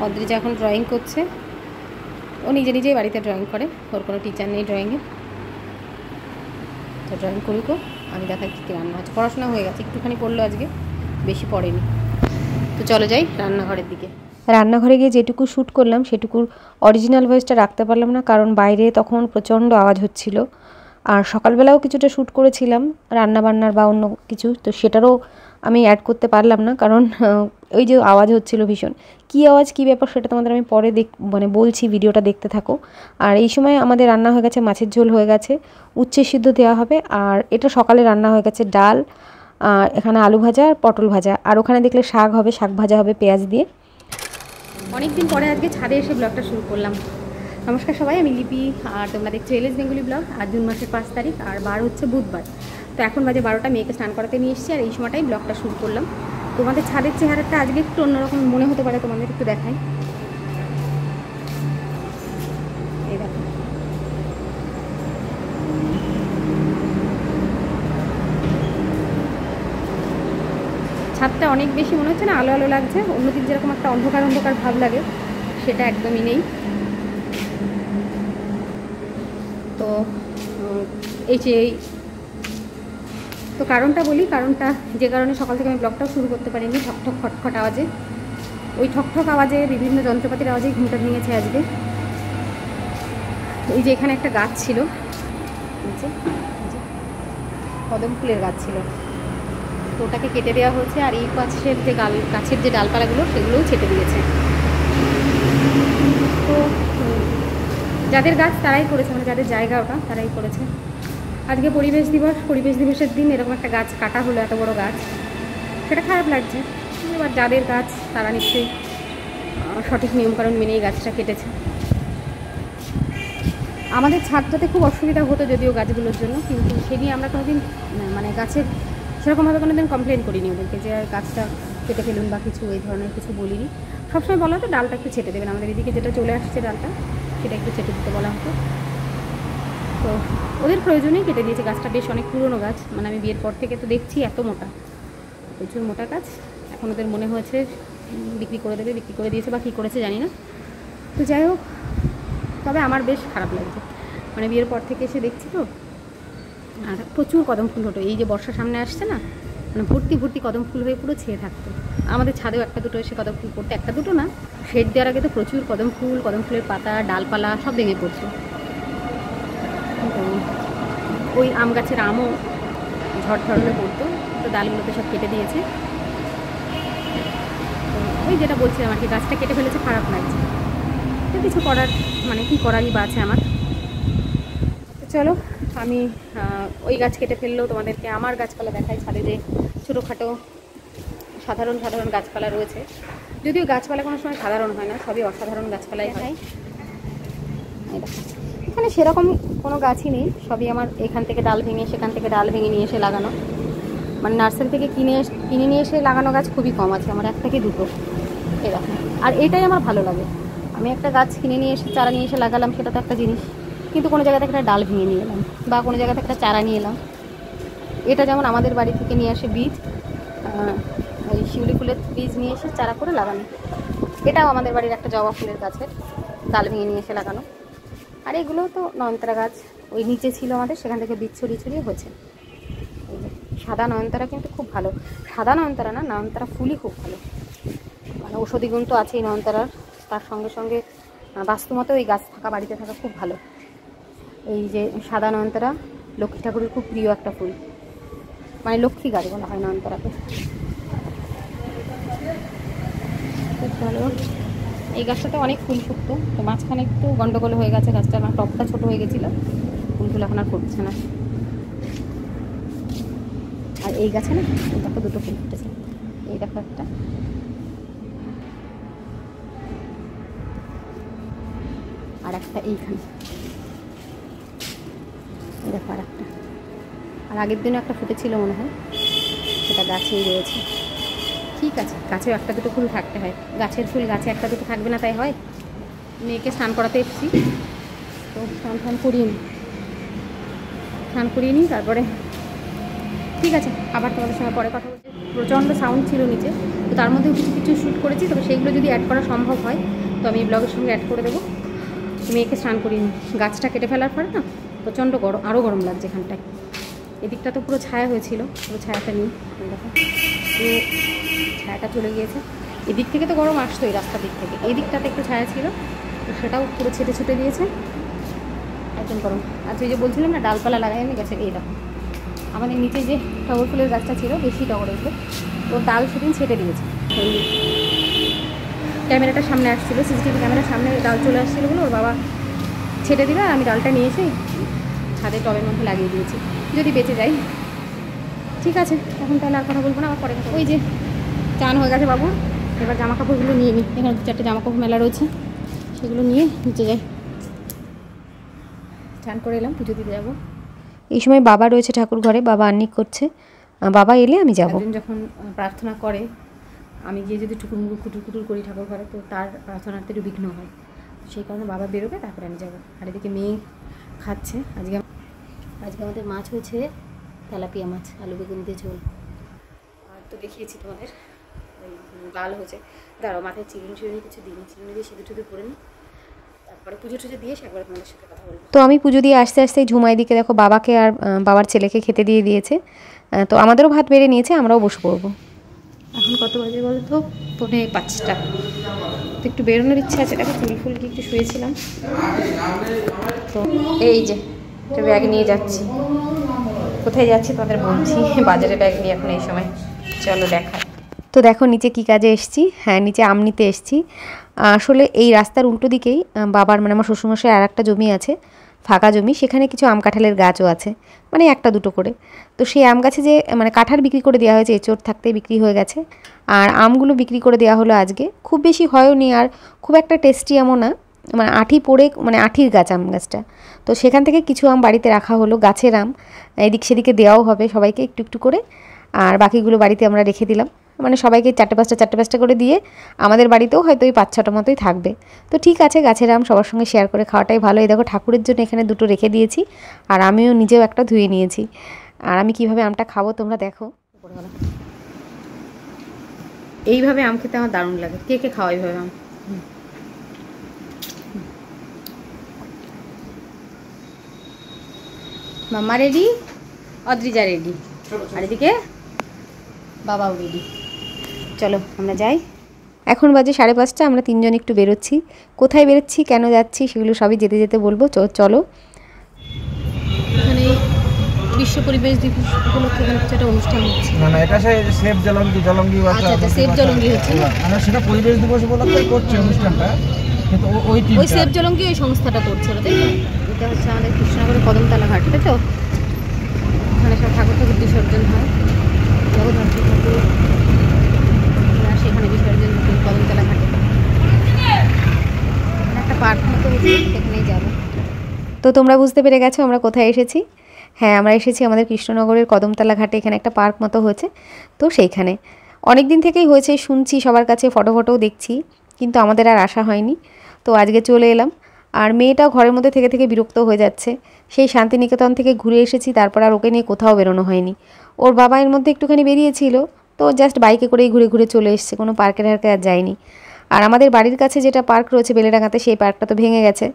অদ্রিজা এখন ড্রয়িং করছে। ও নিজে নিজেই বাড়িতে ড্রয়িং করে, ওর কোনো টিচার নেই ড্রয়িংয়ে। তো ড্রয়িং করুক, আমি দেখাই কী কী রান্না হচ্ছে। পড়াশোনা হয়ে গেছে, একটুখানি পড়লো আজকে, বেশি পড়েনি। তো চলো যাই রান্নাঘরের দিকে। রান্নাঘরে গিয়ে যেটুকু শ্যুট করলাম সেটুকুর অরিজিনাল ভয়েসটা রাখতে পারলাম না, কারণ বাইরে তখন প্রচণ্ড আওয়াজ হচ্ছিল। আর সকালবেলাও কিছুটা শ্যুট করেছিলাম রান্নাবান্নার বা অন্য কিছু, তো সেটারও আমি অ্যাড করতে পারলাম না, কারণ ওই যে আওয়াজ হচ্ছিল ভীষণ। কী আওয়াজ, কী ব্যাপার সেটা তোমাদের আমি পরে বলছি, ভিডিওটা দেখতে থাকো। আর এই সময় আমাদের রান্না হয়ে গেছে, মাছের ঝোল হয়ে গেছে, উচ্ছে সিদ্ধ দেওয়া হবে। আর এটা সকালে রান্না হয়ে গেছে, ডাল, এখানে আলু ভাজা আর পটল ভাজা, আর ওখানে দেখলে শাক হবে, শাক ভাজা হবে পেঁয়াজ দিয়ে। অনেকদিন পরে আজকে ছাদে এসে ব্লগটা শুরু করলাম। নমস্কার সবাই, আমি লিপি, আর তোমরা দেখছো এলএস বেঙ্গলি ব্লগ। আর জুন মাসের 5 তারিখ, আর বার হচ্ছে বুধবার। তো এখন বাজে 12টা, মেয়েকে স্নান করাতে নিয়ে এসেছি, আর এই সময়টাই ব্লগটা শুরু করলাম। তোমাদের ছাদের চেহারাটা আজকে একটু অন্যরকম মনে হতে পারে, তোমাদের একটু দেখাই। এই দেখো, ছাদটা অনেক বেশি মনে হচ্ছে না আলো আলো লাগছে, অন্যদিন যেরকম একটা অন্ধকার অন্ধকার ভাব লাগে সেটা একদমই নেই। তো এই যে তো কারণটা বলি, কারণটা যে কারণে সকাল থেকে আমি ব্লগটাও শুরু করতে পারিনি, ঠকঠক খটখট আওয়াজে, ওই ঠকঠক আওয়াজে, বিভিন্ন যন্ত্রপাতির আওয়াজেই ঘুমটা ভেঙেছে আজকে। এই যে এখানে একটা গাছ ছিল, কদম ফুলের গাছ ছিল, তো ওটাকে কেটে দেওয়া হয়েছে। আর এই পাশের যে গাছের যে ডালপালাগুলো সেগুলোও ছেটে দিয়েছে। তো যাদের গাছ তারাই করেছে, মানে যাদের জায়গা ওটা তারাই করেছে। আজকে পরিবেশ দিবস, পরিবেশ দিবসের দিন এরকম একটা গাছ কাটা হলো, এত বড় গাছ, সেটা খারাপ লাগছে। এবার যাদের গাছ তারা নিশ্চয়ই সঠিক নিয়মকানুন মেনেই গাছটা কেটেছে। আমাদের ছাদটাতে খুব অসুবিধা হতো যদিও গাছগুলোর জন্য, কিন্তু সে নিয়ে আমরা কোনোদিন মানে গাছের সেরকমভাবে কোনোদিন কমপ্লেন করিনি ওদেরকে যে গাছটা কেটে ফেলুন বা কিছু এই ধরনের কিছু বলিনি। সবসময় বলা হতো ডালটা একটু ছেটে দেবেন, আমাদের এদিকে যেটা চলে আসছে ডালটা সেটা একটু ছেটে দিতে বলা হতো। তো ওদের প্রয়োজনেই কেটে দিয়েছে। গাছটা বেশ অনেক পুরনো গাছ, মানে আমি বিয়ের পর থেকে তো দেখছি এত মোটা, প্রচুর মোটা গাছ। এখন ওদের মনে হয়েছে বিক্রি করে দেবে, বিক্রি করে দিয়েছে বা কী করেছে জানি না। তো যাই হোক, তবে আমার বেশ খারাপ লাগছে, মানে বিয়ের পর থেকে এসে দেখছি তো। আর প্রচুর কদম ফুল হতো, এই যে বর্ষার সামনে আসছে না, মানে ভর্তি ভর্তি কদম ফুল হয়ে পুরো ছেয়ে থাকতো। আমাদের ছাদেও একটা দুটো এসে কদম ফুল পড়তো, একটা দুটো না, শেড দেওয়ার আগে তো প্রচুর কদম ফুলের পাতা, ডালপালা সব ভেঙে পড়তো। ওই আম গাছের আমও ঝড় ঝড়লে পড়তো, তো ডালগুলোতে সব কেটে দিয়েছে। তো ওই যেটা বলছিলাম আর কি, গাছটা কেটে ফেলেছে, খারাপ লাগছে। তো কিছু করার, মানে কী করারই বা আছে আমার। চলো আমি ওই গাছ কেটে ফেললেও তোমাদেরকে আমার গাছপালা দেখাই। ছাদে যে ছোটোখাটো সাধারণ সাধারণ গাছপালা রয়েছে, যদিও গাছপালা কোনো সময় সাধারণ হয় না, সবই অসাধারণ গাছপালাই হয়। এখানে সেরকম কোনো গাছই নেই, সবই আমার এখান থেকে ডাল ভেঙে সেখান থেকে ডাল ভেঙে নিয়ে এসে লাগানো, মানে নার্সারি থেকে কিনে নিয়ে এসে লাগানো গাছ খুবই কম আছে আমার, এক থেকে দুটো এরকম। আর এটাই আমার ভালো লাগে, আমি একটা গাছ কিনে নিয়ে এসে চারা নিয়ে এসে লাগালাম, সেটা তো একটা জিনিস, কিন্তু কোনো জায়গা থেকে একটা ডাল ভেঙে নিয়ে এলাম বা কোনো জায়গা থেকে একটা চারা নিয়ে এলাম। এটা যেমন আমাদের বাড়ি থেকে নিয়ে আসে বীজ, ওই শিউলি ফুলের বীজ নিয়ে এসে চারা করে লাগানো। এটাও আমাদের বাড়ির একটা জবা ফুলের গাছের ডাল ভেঙে নিয়ে এসে লাগানো। আর এগুলো তো নয়নতারা গাছ, ওই নিচে ছিল আমাদের, সেখান থেকে বীজ ছড়িয়ে ছড়িয়ে হয়েছে। সাদা নয়নতারা কিন্তু খুব ভালো, সাদা নয়নতারা না, নয়নতারা ফুলই খুব ভালো, মানে ঔষধি গুণ তো আছেই নয়নতারার, তার সঙ্গে সঙ্গে বাস্তুমতো এই গাছ থাকা, বাড়িতে থাকা খুব ভালো। এই যে সাদা নয়নতারা লক্ষ্মী ঠাকুরের খুব প্রিয় একটা ফুল, মানে লক্ষ্মী গাছ বলা হয় নয়নতারাকে। খুব ভালো। এই গাছটাতে অনেক ফুল ফুটতো, তো মাঝখানে একটু গন্ডগোল হয়ে গেছে, গাছটা আমার টপটা ছোটো হয়ে গেছিলো, ফুলগুলো এখন আর ফুটছে না। আর এই গাছে না দেখো দুটো ফুল ফুটেছে, এই দেখো একটা, আর একটা এইখানে, এই দেখো আর একটা, আর আগের দিনও একটা ফুটেছিল মনে হয়, সেটা গাছেই রয়েছে। ঠিক আছে, গাছেও একটা দুটো ফুল থাকতে হয়, গাছের ফুল গাছে একটা দুটো থাকবে না তাই হয়? মেয়েকে স্নান করাতে এসেছি, তো স্নান করিয়ে নিই তারপরে। ঠিক আছে, আবার তোমাদের সঙ্গে পরে কথা বলছি। প্রচণ্ড সাউন্ড ছিল নিচে, তো তার মধ্যেও কিছু কিছু শ্যুট করেছি। তবে সেইগুলো যদি অ্যাড করা সম্ভব হয় তো আমি এই ব্লগের সঙ্গে অ্যাড করে দেবো। মেয়েকে স্নান করিনি, গাছটা কেটে ফেলার পরে না প্রচণ্ড গরম, আরও গরম লাগছে এখানটায়। এদিকটা তো পুরো ছায়া হয়েছিল, পুরো ছায়াটা নেই, দেখো পুরো ছায়াটা চলে গিয়েছে। এদিক থেকে তো গরম আসতো, এই রাস্তার দিক থেকে, এই দিকটাতে একটু ছায়া ছিল, তো সেটাও পুরো ছেটে ছুটে দিয়েছে, একদম গরম। আচ্ছা ওই যে বলছিলাম না ডালপালা লাগাই আমি গেছে, এই দেখো আমাদের নিচে যে টগর ফুলের গাছটা ছিল, বেশি টগর হয়েছে, তো ডাল সেদিন ছেটে দিয়েছে। ক্যামেরাটার সামনে আসছিলো, সিসিটিভি ক্যামেরার সামনে ডাল চলে আসছিলো বলে ওর বাবা ছেটে দিবে, আর আমি ডালটা নিয়ে এসে ছাদে টবের মধ্যে লাগিয়ে দিয়েছি, যদি বেঁচে যাই। ঠিক আছে, এখন তাহলে আর কথা বলবো না, আবার পরে কথা। ওই যে চান হয়ে গেছে বাবুর, এবার জামা কাপড়গুলো নিয়ে নিই, এখানে 2-4টে জামা কাপড় মেলা রয়েছে, সেগুলো নিয়ে নিচে যাই। চান করে এলাম, পুজো দিতে যাবো। এই সময় বাবা রয়েছে ঠাকুর ঘরে, বাবা আন্নিক করছে, বাবা এলে আমি যাবো। যখন প্রার্থনা করে আমি গিয়ে যদি কুটুর কুটুর করি ঠাকুর ঘরে, তো তার প্রার্থনাতে একটু বিঘ্ন হয়, সেই কারণে বাবা বেরোবে, তারপরে আমি যাবো। আর এদিকে মেয়ে খাচ্ছে। আজকে আমাদের মাছ হয়েছে তেলাপিয়া মাছ, আলু বেগুন দিয়ে ঝোল। আর তো দেখিয়েছি তোমাদের ডাল হয়েছে। দাঁড়াও, মাথায় চিরুনি কিছু দিইনি, চিরুনি দিয়ে সিঁদুর টুদুর করে নিই, তারপরে পুজো টুজো দিয়ে একবার তোমাদের সাথে কথা বলবো। তো আমি পুজো দিয়ে আস্তে আস্তে ঝুমাই দিকে দেখো বাবাকে আর বাবার ছেলেকে খেতে দিয়ে দিয়েছে, তো আমাদেরও ভাত বেড়ে নিয়েছে, আমরাও বসে পড়বো। এখন কত বাজে বলো তো, 4:45। তো একটু বেরোনোর ইচ্ছা আছে, দেখো চুল ফুল কি একটু শুয়েছিলাম, তো এই যে একটা ব্যাগ নিয়ে যাচ্ছি। কোথায় যাচ্ছি তোমাদের বলছি, বাজারে ব্যাগ নিয়ে এখন এই সময়, চলো দেখা। তো দেখো নিচে কি কাজে এসছি, হ্যাঁ নিচে আম নিতে এসছি। আসলে এই রাস্তার উল্টো দিকেই বাবার মানে আমার শ্বশুরমশাই আর একটা জমি আছে, ফাঁকা জমি, সেখানে কিছু আম কাঁঠালের গাছও আছে, মানে 1-2 করে। তো সেই আম গাছে যে মানে কাঁঠাল বিক্রি করে দেওয়া হয়েছে, এঁচোড় থাকতেই বিক্রি হয়ে গেছে, আর আমগুলো বিক্রি করে দেওয়া হলো আজকে। খুব বেশি হয়ওনি, আর খুব একটা টেস্টি আমও না, মানে আঠি পড়ে, মানে আঠির গাছ আম গাছটা। তো সেখান থেকে কিছু আম বাড়িতে রাখা হলো, গাছের আম, এদিক সেদিকে দেওয়াও হবে সবাইকে একটু একটু করে, আর বাকিগুলো বাড়িতে আমরা রেখে দিলাম, মানে সবাইকে 4-5টা করে দিয়ে। আমাদের বাড়িতেও হয়তো ওই 5-6টা মতোই থাকবে। তো ঠিক আছে, গাছের আম সবার সঙ্গে শেয়ার করে খাওয়াটাই ভালো। এই দেখো ঠাকুরের জন্য এখানে 2টো রেখে দিয়েছি, আর আমিও নিজেও একটা ধুয়ে নিয়েছি। আর আমি কিভাবে আমটা খাবো তোমরা দেখো। এইভাবে আম খেতে আমার দারুণ লাগে, কে কে খাওয়া এইভাবে আম? মাম্মা রেডি, অদ্রিজা রেডি, আর এদিকে বাবাও রেডি। চলো আমরা যাই। এখন বাজে 5:30, আমরা 3জন একটু বেরোচ্ছি। কোথায় বেরোচ্ছি, কেন যাচ্ছি, সেগুলো সবই যেতে যেতে বলবো। চলো। এখানে বিশ্ব পরিবেশ দিবস উপলক্ষে একটা অনুষ্ঠান হচ্ছে। না এটা সেফ জলঙ্গি আচ্ছা সেফ জলঙ্গি হচ্ছে, মানে সেটা পরিবেশ দিবস উপলক্ষে করছে অনুষ্ঠানটা, কিন্তু ওই সেফ জলঙ্গি ওই সংস্থাটা করছে, তাই তো? এটা হচ্ছে আমাদের কৃষ্ণনগরের কদমতলা ঘাট, তাই তো? ওখানে সব ঠাকুর বিসর্জন হয়, জগদ্ধাত্রী ঠাকুর সেখানে বিসর্জন কদমতলা ঘাটে। একটা পার্ক মতো হয়েছে, সেখানেই যাবো। তো তোমরা বুঝতে পেরে গেছো আমরা কোথায় এসেছি। হ্যাঁ, আমরা এসেছি আমাদের কৃষ্ণনগরের কদমতলা ঘাটে, এখানে একটা পার্ক মতো হয়েছে, তো সেইখানে অনেক দিন থেকেই হয়েছে, শুনছি সবার কাছে, ফটোও দেখছি, কিন্তু আমাদের আর আসা হয়নি। তো আজকে চলে এলাম, আর মেয়েটাও ঘরের মধ্যে থেকে থেকে বিরক্ত হয়ে যাচ্ছে। সেই শান্তিনিকেতন থেকে ঘুরে এসেছি, তারপর আর ওকে নিয়ে কোথাও বেরোনো হয়নি। ওর বাবা এর মধ্যে একটুখানি বেরিয়েছিল, তো জাস্ট বাইকে করেই ঘুরে ঘুরে চলে এসছে, কোনো পার্কের আর যায়নি। আর আমাদের বাড়ির কাছে যেটা পার্ক রয়েছে বেলেডাঙ্গাতে, সেই পার্কটা তো ভেঙে গেছে,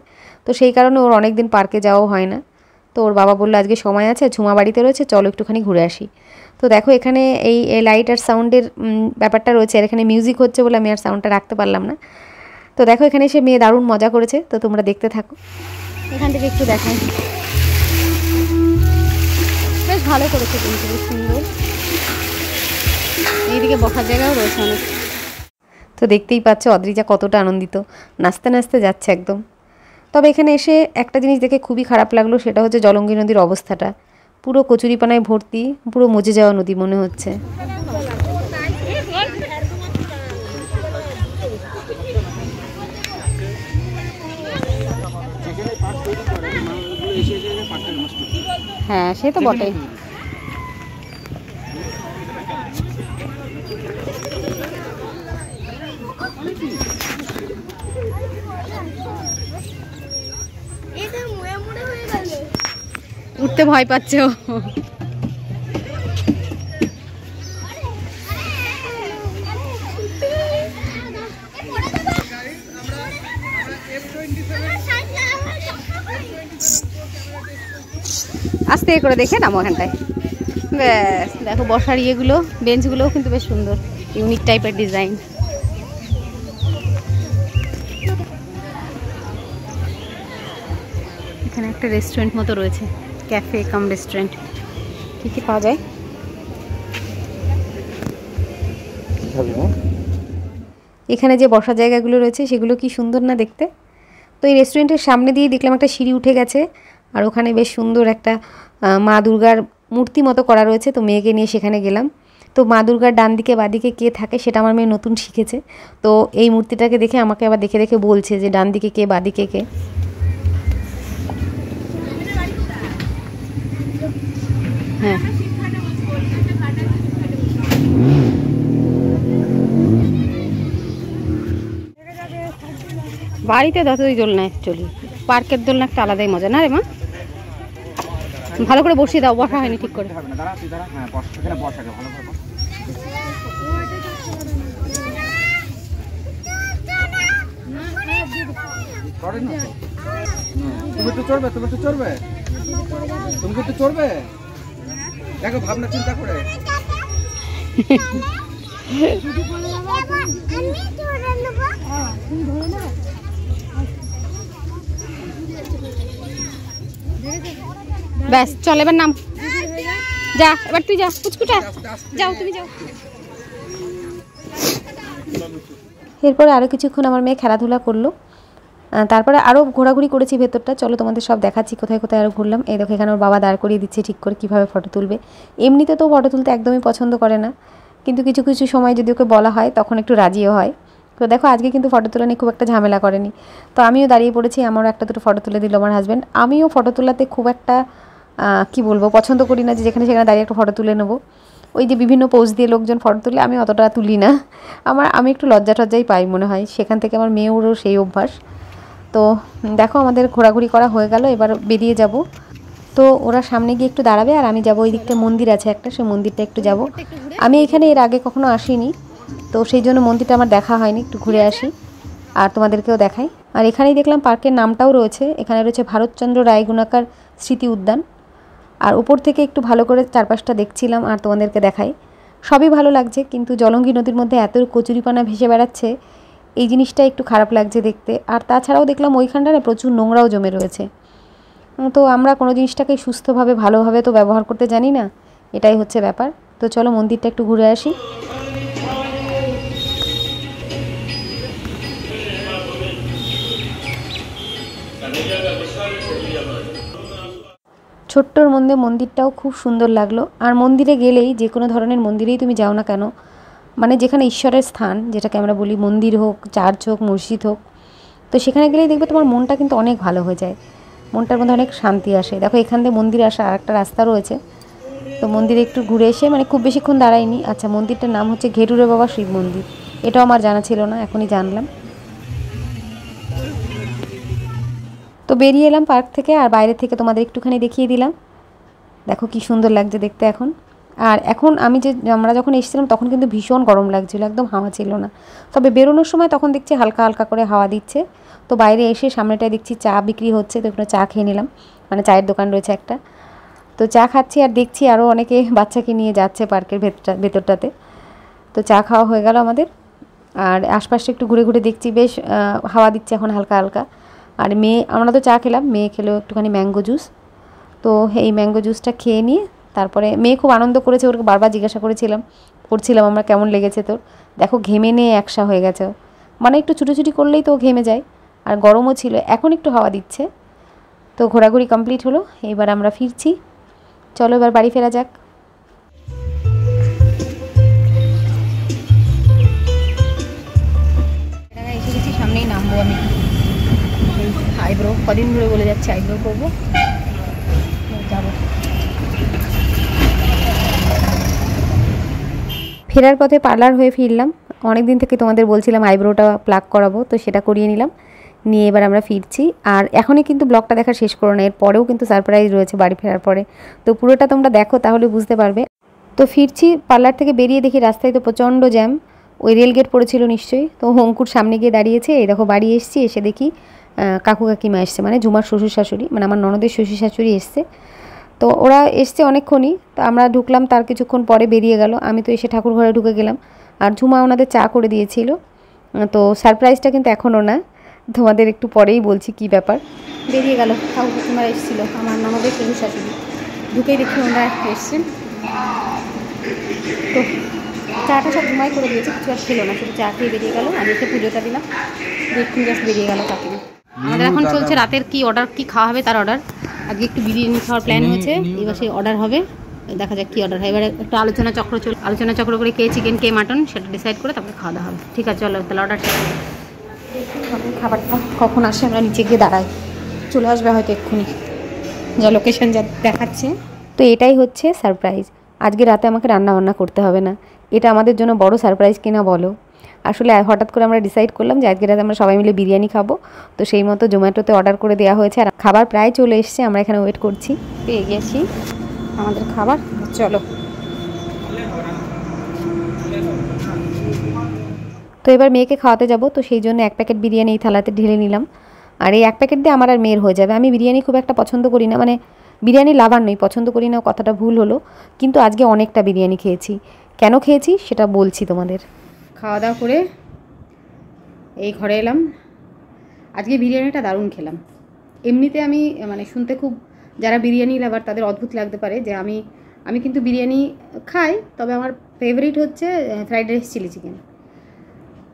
তো সেই কারণে ওর অনেক দিন পার্কে যাওয়াও হয় না। তো ওর বাবা বললো আজকে সময় আছে, ঝুমা বাড়িতে রয়েছে, চলো একটুখানি ঘুরে আসি। তো দেখো এখানে এই লাইট আর সাউন্ডের ব্যাপারটা রয়েছে, আর এখানে মিউজিক হচ্ছে বলে আমি আর সাউন্ডটা রাখতে পারলাম না। তো দেখো এখানে এসে মেয়ে দারুণ মজা করেছে, তো তোমরা দেখতে থাকো। এখান থেকে একটু দেখাই, বেশ ভালো করেছে কিন্তু, বেশ সুন্দর। এইদিকে বসার জায়গাও রয়েছে অনেক। তো দেখতেই পাচ্ছ অদ্রিজা কতটা আনন্দিত, নাচতে নাচতে যাচ্ছে একদম। তবে এখানে এসে একটা জিনিস দেখে খুবই খারাপ লাগলো, সেটা হচ্ছে জলঙ্গি নদীর অবস্থাটা, পুরো কচুরিপানায় ভর্তি, পুরো মজে যাওয়া নদী মনে হচ্ছে। হ্যাঁ সে তো বটেই। উঠতে ভয় পাচ্ছে ও। আস্তে করে দেখে নামো ওখানটায়। ব্যাস দেখো বসার ইয়েগুলো, বেঞ্চগুলোও কিন্তু বেশ সুন্দর, ইউনিক টাইপের ডিজাইন। এখানে একটা রেস্টুরেন্ট মতো রয়েছে, ক্যাফে কাম রেস্টুরেন্ট। কী কী পাওয়া যায়? এখানে যে বসার জায়গাগুলো রয়েছে সেগুলো কি সুন্দর না দেখতে। তো এই রেস্টুরেন্টের সামনে দিয়ে দেখলাম একটা সিঁড়ি উঠে গেছে, আর ওখানে বেশ সুন্দর একটা মা দুর্গার মূর্তি মতো করা রয়েছে। তো মেয়েকে নিয়ে সেখানে গেলাম। তো মা দুর্গার ডান দিকে বাদিকে কে থাকে সেটা আমার মেয়ে নতুন শিখেছে। তো এই মূর্তিটাকে দেখে আমাকে আবার দেখে দেখে বলছে যে ডান দিকে কে বাদিকে কে। হ্যাঁ, বাড়িতে যতই দোলনা অ্যাকচুয়ালি, পার্কের দোলনা একটা আলাদাই মজা না রে মা? ভালো করে বসিয়ে দাও, বসা হয়নি ঠিক করে। তুমি একটু চড়বে, তুমি একটু চড়বে, তুমি একটু চড়বে, দেখো ভাবনা চিন্তা করে। ব্যাস চল, এবার নাম যা, এবার তুই যা পুচকুটা, যাও তুমি যাও। এরপরে আরও কিছুক্ষণ আমার মেয়ে খেলাধুলা করলো, তারপরে আরও ঘোরাঘুরি করেছি ভেতরটা। চলো তোমাদের সব দেখাচ্ছি কোথায় কোথায় আরও ঘুরলাম। এই দেখো এখানে ওর বাবা দাঁড় করিয়ে দিচ্ছে ঠিক করে কীভাবে ফটো তুলবে। এমনিতে তো ফটো তুলতে একদমই পছন্দ করে না, কিন্তু কিছু কিছু সময় যদি ওকে বলা হয় তখন একটু রাজিও হয়। তো দেখো আজকে কিন্তু ফটো তোলা নিয়ে খুব একটা ঝামেলা করেনি। তো আমিও দাঁড়িয়ে পড়েছি, আমারও একটা দুটো ফটো তুলে দিল আমার হাজব্যান্ড। আমিও ফটো তোলাতে খুব একটা কি বলবো, পছন্দ করি না যে যেখানে সেখানে দাঁড়িয়ে একটা ফটো তুলে নেবো। ওই যে বিভিন্ন পোজ দিয়ে লোকজন ফটো তুলে, আমি অতটা তুলি না। আমি একটু লজ্জা টজ্জাই পাই মনে হয়, সেখান থেকে আমার মেয়েরও সেই অভ্যাস। তো দেখো আমাদের ঘোরাঘুরি করা হয়ে গেল, এবার বেরিয়ে যাব। তো ওরা সামনে গিয়ে একটু দাঁড়াবে, আর আমি যাব ওই দিকটা, মন্দির আছে একটা, সেই মন্দিরটা একটু যাব। আমি এখানে এর আগে কখনো আসিনি, তো সেই জন্য মন্দিরটা আমার দেখা হয়নি, একটু ঘুরে আসি আর তোমাদেরকেও দেখাই। আর এখানেই দেখলাম পার্কের নামটাও রয়েছে, এখানে রয়েছে ভারতচন্দ্র রায়গুণাকার স্মৃতি উদ্যান। আর উপর থেকে একটু ভালো করে চারপাশটা দেখছিলাম আর তোমাদেরকে দেখাই। সবই ভালো লাগছে, কিন্তু জলঙ্গি নদীর মধ্যে এত কচুরিপানা ভেসে বেড়াচ্ছে, এই জিনিসটা একটু খারাপ লাগছে দেখতে। আর তাছাড়াও দেখলাম ওইখানটায় প্রচুর নোংরাও জমে রয়েছে। তো আমরা কোনো জিনিসটাকে সুস্থভাবে ভালোভাবে তো ব্যবহার করতে জানি না, এটাই হচ্ছে ব্যাপার। তো চলো মন্দিরটা একটু ঘুরে আসি। ছোট্টর মধ্যে মন্দিরটাও খুব সুন্দর লাগলো। আর মন্দিরে গেলেই, যে কোনো ধরনের মন্দিরেই তুমি যাও না কেন, মানে যেখানে ঈশ্বরের স্থান, যেটাকে আমরা বলি মন্দির হোক, চার্চ হোক, মসজিদ হোক, তো সেখানে গেলেই দেখবে তোমার মনটা কিন্তু অনেক ভালো হয়ে যায়, মনটার মধ্যে অনেক শান্তি আসে। দেখো এখান থেকে মন্দিরে আসা আর একটা রাস্তা রয়েছে। তো মন্দিরে একটু ঘুরে এসে, মানে খুব বেশিক্ষণ দাঁড়াইনি। আচ্ছা, মন্দিরটার নাম হচ্ছে ঘেটুরে বাবা শিব মন্দির, এটাও আমার জানা ছিল না, এখনই জানলাম। তো বেরিয়ে এলাম পার্ক থেকে, আর বাইরে থেকে তোমাদের একটুখানি দেখিয়ে দিলাম। দেখো কি সুন্দর লাগছে দেখতে এখন। আর এখন আমরা যখন এসেছিলাম তখন কিন্তু ভীষণ গরম লাগছিলো, একদম হাওয়া ছিল না। তবে বেরোনোর সময় তখন দেখছি হালকা হালকা করে হাওয়া দিচ্ছে। তো বাইরে এসে সামনেটায় দেখছি চা বিক্রি হচ্ছে, তো একটু চা খেয়ে নিলাম, মানে চায়ের দোকান রয়েছে একটা। তো চা খাচ্ছি আর দেখছি আরও অনেকে বাচ্চাকে নিয়ে যাচ্ছে পার্কের ভেতরটাতে। তো চা খাওয়া হয়ে গেল আমাদের, আর আশপাশটা একটু ঘুরে ঘুরে দেখছি, বেশ হাওয়া দিচ্ছে এখন হালকা হালকা। আর আমরা তো চা খেলাম, মেয়ে খেলো একটুখানি ম্যাঙ্গো জুস। তো এই ম্যাঙ্গো জুসটা খেয়ে নিয়ে তারপরে মেয়ে খুব আনন্দ করেছে, ওকে বারবার জিজ্ঞাসা করছিলাম আমরা কেমন লেগেছে তোর। দেখো ঘেমে নিয়ে একসা হয়ে গেছে, মানে একটু ছুটোছুটি করলেই তো ঘেমে যায়, আর গরমও ছিল, এখন একটু হাওয়া দিচ্ছে। তো ঘোরাঘুরি কমপ্লিট হলো, এবার আমরা ফিরছি। চলো এবার বাড়ি ফেরা যাক। এসে গেছি, সামনেই নামবো আমি। আইব্রো কদিন ধরে বলে যাচ্ছে আইব্রো করবো, যাবো। ফেরার পথে পার্লার হয়ে ফিরলাম। অনেক দিন থেকে তোমাদের বলছিলাম আইব্রোটা প্লাক করাবো, তো সেটা করিয়ে নিলাম, নিয়ে এবার আমরা ফিরছি। আর এখনই কিন্তু ব্লগটা দেখা শেষ করো না, এর পরেও কিন্তু সারপ্রাইজ রয়েছে বাড়ি ফেরার পরে। তো পুরোটা তোমরা দেখো, তাহলে বুঝতে পারবে। তো ফিরছি, পার্লার থেকে বেরিয়ে দেখি রাস্তায় তো প্রচণ্ড জ্যাম, ওই রেলগেট পড়েছিল নিশ্চয়ই। তো অঙ্কুর সামনে গিয়ে দাঁড়িয়েছে, এই দেখো বাড়ি এসছি, এসে দেখি কাকু কাকিমা এসছে, মানে ঝুমার শ্বশুর শাশুড়ি, মানে আমার ননদের শ্বশুর শাশুড়ি এসছে। তো তো ওরা এসছে অনেকক্ষণই, তো আমরা ঢুকলাম, তার কিছুক্ষণ পরে বেরিয়ে গেল। আমি তো এসে ঠাকুর ঘরে ঢুকে গেলাম, আর ঝুমা ওনাদের চা করে দিয়েছিল। তো সারপ্রাইজটা কিন্তু এখনও না, তোমাদের একটু পরেই বলছি কি ব্যাপার। বেরিয়ে গেল, ঠাকুর কাকিমারা এসেছিল, আমার ননদের শ্বশুর শাশুড়ি, ঢুকেই দেখি ওনারা এসছেন। তো চাটা সব ঝুমাই করে দিয়েছে, কিছু আর ছিল না, শুধু চা খেয়ে বেরিয়ে গেল। আমি এসে পুজোটা দিলাম, একটু জাস্ট বেরিয়ে গেল কাকিমা। আমাদের এখন চলছে রাতের কি অর্ডার, কি খাওয়া হবে তার অর্ডার। আজকে একটু বিরিয়ানি খাওয়ার প্ল্যান হয়েছে, এবার সেই অর্ডার হবে, দেখা যাক কী অর্ডার হয়। এবারে একটা আলোচনা চক্র করে কে চিকেন কে মাটন সেটা ডিসাইড করে তারপরে খাওয়া দাওয়া হবে। ঠিক আছে, চলো তাহলে অর্ডার শেষ। খাবারটা কখন আসে, আমরা নিচে গিয়ে দাঁড়াই, চলে আসবে হয়তো এক্ষুনি, যা লোকেশন যা দেখাচ্ছে। তো এটাই হচ্ছে সারপ্রাইজ, আজকে রাতে আমাকে রান্না বান্না করতে হবে না। এটা আমাদের জন্য বড় সারপ্রাইজ কিনা বলো। আসলে হঠাৎ করে আমরা ডিসাইড করলাম যে আজকে রাতে আমরা সবাই মিলে বিরিয়ানি খাবো, তো সেই মতো জোম্যাটোতে অর্ডার করে দেওয়া হয়েছে, আর খাবার প্রায় চলে এসছে, আমরা এখানে ওয়েট করছি। পেয়ে গেছি আমাদের খাবার, চলো। তো এবার মেয়েকে খাওয়াতে যাব, তো সেই জন্য 1 প্যাকেট বিরিয়ানি এই থালাতে ঢেলে নিলাম, আর এই 1 প্যাকেট দিয়ে আমার আর মেয়ের হয়ে যাবে। আমি বিরিয়ানি খুব একটা পছন্দ করি না, মানে বিরিয়ানি লাভার নই, পছন্দ করি না, কথাটা ভুল হলো, কিন্তু আজকে অনেকটা বিরিয়ানি খেয়েছি। কেন খেয়েছি সেটা বলছি তোমাদের। খাওয়া দাওয়া করে এই ঘরে এলাম, আজকে বিরিয়ানিটা দারুণ খেলাম। এমনিতে আমি মানে শুনতে খুব, যারা বিরিয়ানি লাভার তাদের অদ্ভুত লাগতে পারে যে আমি কিন্তু বিরিয়ানি খাই, তবে আমার ফেভারিট হচ্ছে ফ্রাইড রাইস চিলি চিকেন।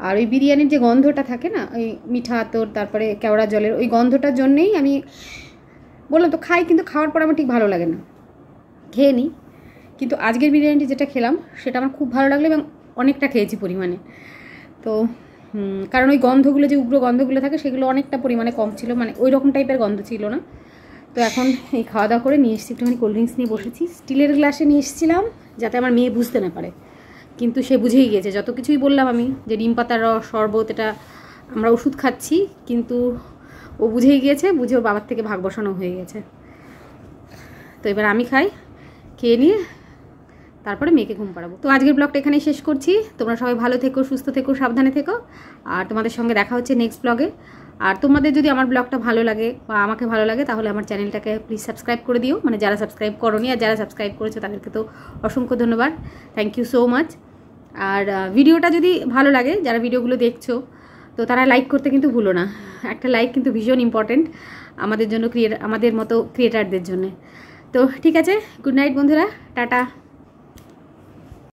আর ওই বিরিয়ানির যে গন্ধটা থাকে না, ওই মিঠা আতর, তারপরে কেওড়া জলের ওই গন্ধটার জন্যেই আমি বললাম তো খাই, কিন্তু খাওয়ার পর আমার ঠিক ভালো লাগে না, খেয়ে নিই। কিন্তু আজকের বিরিয়ানিটি যেটা খেলাম সেটা আমার খুব ভালো লাগলো, এবং অনেকটা খেয়েছি পরিমাণে। তো কারণ ওই গন্ধগুলো, যে উগ্র গন্ধগুলো থাকে, সেগুলো অনেকটা পরিমাণে কম ছিল, মানে ওই রকম টাইপের গন্ধ ছিল না। তো এখন এই খাওয়া দাওয়া করে নিয়ে এসেছি, একটুখানি কোল্ড ড্রিঙ্কস নিয়ে বসেছি। স্টিলের গ্লাসে নিয়ে এসেছিলাম যাতে আমার মেয়ে বুঝতে না পারে, কিন্তু সে বুঝেই গিয়েছে। যত কিছুই বললাম আমি যে ডিম পাতার রস, শরবত, এটা আমরা ওষুধ খাচ্ছি, কিন্তু ও বুঝেই গিয়েছে, বুঝে ওর বাবার থেকে ভাগ বসানো হয়ে গেছে। তো এবার আমি খাই, খেয়ে নিয়ে তারপরে মেয়েকে ঘুম পাড়াবো। তো আজকের ব্লগটা এখানেই শেষ করছি। তোমরা সবাই ভালো থেকো, সুস্থ থেকো, সাবধানে থেকো, আর তোমাদের সঙ্গে দেখা হচ্ছে নেক্সট ব্লগে। আর তোমাদের যদি আমার ব্লগটা ভালো লাগে বা আমাকে ভালো লাগে, তাহলে আমার চ্যানেলটাকে প্লিজ সাবস্ক্রাইব করে দিও, মানে যারা সাবস্ক্রাইব করোনি, আর যারা সাবস্ক্রাইব করেছো তাদেরকে তো অসংখ্য ধন্যবাদ, থ্যাংক ইউ সো মাচ। আর ভিডিওটা যদি ভালো লাগে, যারা ভিডিওগুলো দেখছো, তো তারা লাইক করতে কিন্তু ভুলো না। একটা লাইক কিন্তু ভীষণ ইম্পর্টেন্ট আমাদের জন্য, আমাদের মতো ক্রিয়েটারদের জন্য। তো ঠিক আছে, গুড নাইট বন্ধুরা, টাটা।